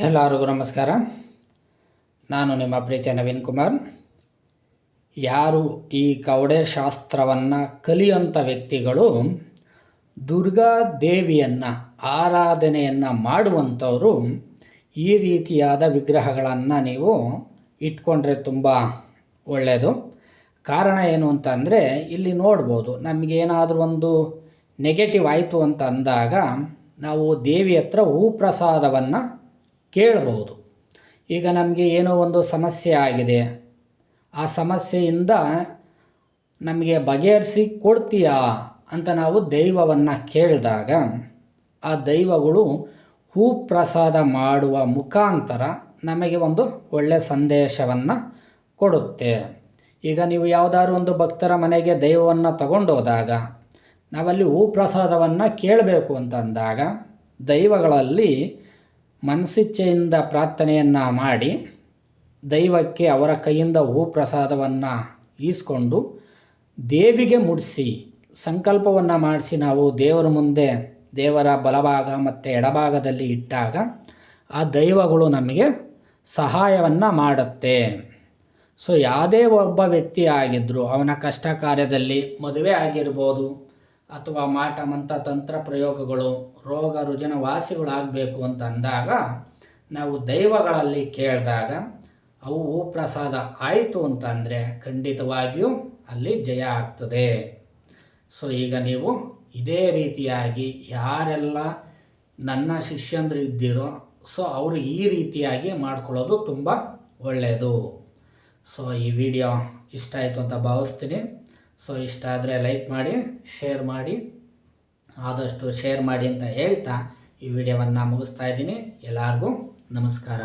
ಎಲ್ಲರಿಗೂ ನಮಸ್ಕಾರ. ನಾನು ನಿಮ್ಮ ಪ್ರೀತಿಯ ನವೀನ್ ಕುಮಾರ್. ಯಾರು ಈ ಕವಡೆ ಶಾಸ್ತ್ರವನ್ನು ಕಲಿಯುವಂಥ ವ್ಯಕ್ತಿಗಳು ದುರ್ಗಾ ದೇವಿಯನ್ನು ಆರಾಧನೆಯನ್ನು ಮಾಡುವಂಥವರು ಈ ರೀತಿಯಾದ ವಿಗ್ರಹಗಳನ್ನು ನೀವು ಇಟ್ಕೊಂಡ್ರೆ ತುಂಬ ಒಳ್ಳೆಯದು. ಕಾರಣ ಏನು ಅಂತಂದರೆ ಇಲ್ಲಿ ನೋಡ್ಬೋದು, ನಮಗೇನಾದರೂ ಒಂದು ನೆಗೆಟಿವ್ ಆಯಿತು ಅಂತ ಅಂದಾಗ ನಾವು ದೇವಿ ಹತ್ರ ಹೂಪ್ರಸಾದವನ್ನು ಕೇಳಬಹುದು. ಈಗ ನಮಗೆ ಏನೋ ಒಂದು ಸಮಸ್ಯೆ ಆಗಿದೆ, ಆ ಸಮಸ್ಯೆಯಿಂದ ನಮಗೆ ಬಗೆಹರಿಸಿ ಕೊಡ್ತೀಯಾ ಅಂತ ನಾವು ದೈವವನ್ನು ಕೇಳಿದಾಗ ಆ ದೈವಗಳು ಹೂಪ್ರಸಾದ ಮಾಡುವ ಮುಖಾಂತರ ನಮಗೆ ಒಂದು ಒಳ್ಳೆಯ ಸಂದೇಶವನ್ನು ಕೊಡುತ್ತೆ. ಈಗ ನೀವು ಯಾವುದಾದ್ರು ಒಂದು ಭಕ್ತರ ಮನೆಗೆ ದೈವವನ್ನು ತಗೊಂಡೋದಾಗ ನಾವಲ್ಲಿ ಹೂಪ್ರಸಾದವನ್ನು ಕೇಳಬೇಕು ಅಂತ ಅಂದಾಗ ದೈವಗಳಲ್ಲಿ ಮನಸ್ಸಿಚ್ಛೆಯಿಂದ ಪ್ರಾರ್ಥನೆಯನ್ನು ಮಾಡಿ ದೈವಕ್ಕೆ ಅವರ ಕೈಯಿಂದ ಹೂಪ್ರಸಾದವನ್ನು ಈಸ್ಕೊಂಡು ದೇವಿಗೆ ಮುಡಿಸಿ ಸಂಕಲ್ಪವನ್ನು ಮಾಡಿಸಿ ನಾವು ದೇವರ ಮುಂದೆ ದೇವರ ಬಲಭಾಗ ಮತ್ತು ಎಡಭಾಗದಲ್ಲಿ ಇಟ್ಟಾಗ ಆ ದೈವಗಳು ನಮಗೆ ಸಹಾಯವನ್ನು ಮಾಡುತ್ತೆ. ಸೊ ಯಾವುದೇ ಒಬ್ಬ ವ್ಯಕ್ತಿ ಆಗಿದ್ದರೂ ಅವನ ಕಷ್ಟ ಕಾರ್ಯದಲ್ಲಿ, ಮದುವೆ ಆಗಿರ್ಬೋದು ಅಥವಾ ಮಾಟ ಮಂತ್ರ ತಂತ್ರ ಪ್ರಯೋಗಗಳು, ರೋಗ ರುಜಿನ ವಾಸಿಗಳಾಗಬೇಕು ಅಂತ ಅಂದಾಗ ನಾವು ದೈವಗಳಲ್ಲಿ ಕೇಳಿದಾಗ ಅವು ಹೂಪ್ರಸಾದ ಆಯಿತು ಅಂತಂದರೆ ಖಂಡಿತವಾಗಿಯೂ ಅಲ್ಲಿ ಜಯ ಆಗ್ತದೆ. ಸೊ ಈಗ ನೀವು ಇದೇ ರೀತಿಯಾಗಿ ಯಾರೆಲ್ಲ ನನ್ನ ಶಿಷ್ಯಂದ್ರು ಇದ್ದೀರೋ ಸೊ ಅವರು ಈ ರೀತಿಯಾಗಿ ಮಾಡ್ಕೊಳ್ಳೋದು ತುಂಬ ಒಳ್ಳೆಯದು. ಸೊ ಈ ವಿಡಿಯೋ ಇಷ್ಟ ಆಯಿತು ಅಂತ ಭಾವಿಸ್ತೀನಿ. ಸೊ ಇಷ್ಟ ಆದರೆ ಲೈಕ್ ಮಾಡಿ, ಶೇರ್ ಮಾಡಿ, ಆದಷ್ಟು ಶೇರ್ ಮಾಡಿ ಅಂತ ಹೇಳ್ತಾ ಈ ವಿಡಿಯೋವನ್ನು ಮುಗಿಸ್ತಾ ಇದ್ದೀನಿ. ಎಲ್ಲರಿಗೂ ನಮಸ್ಕಾರ.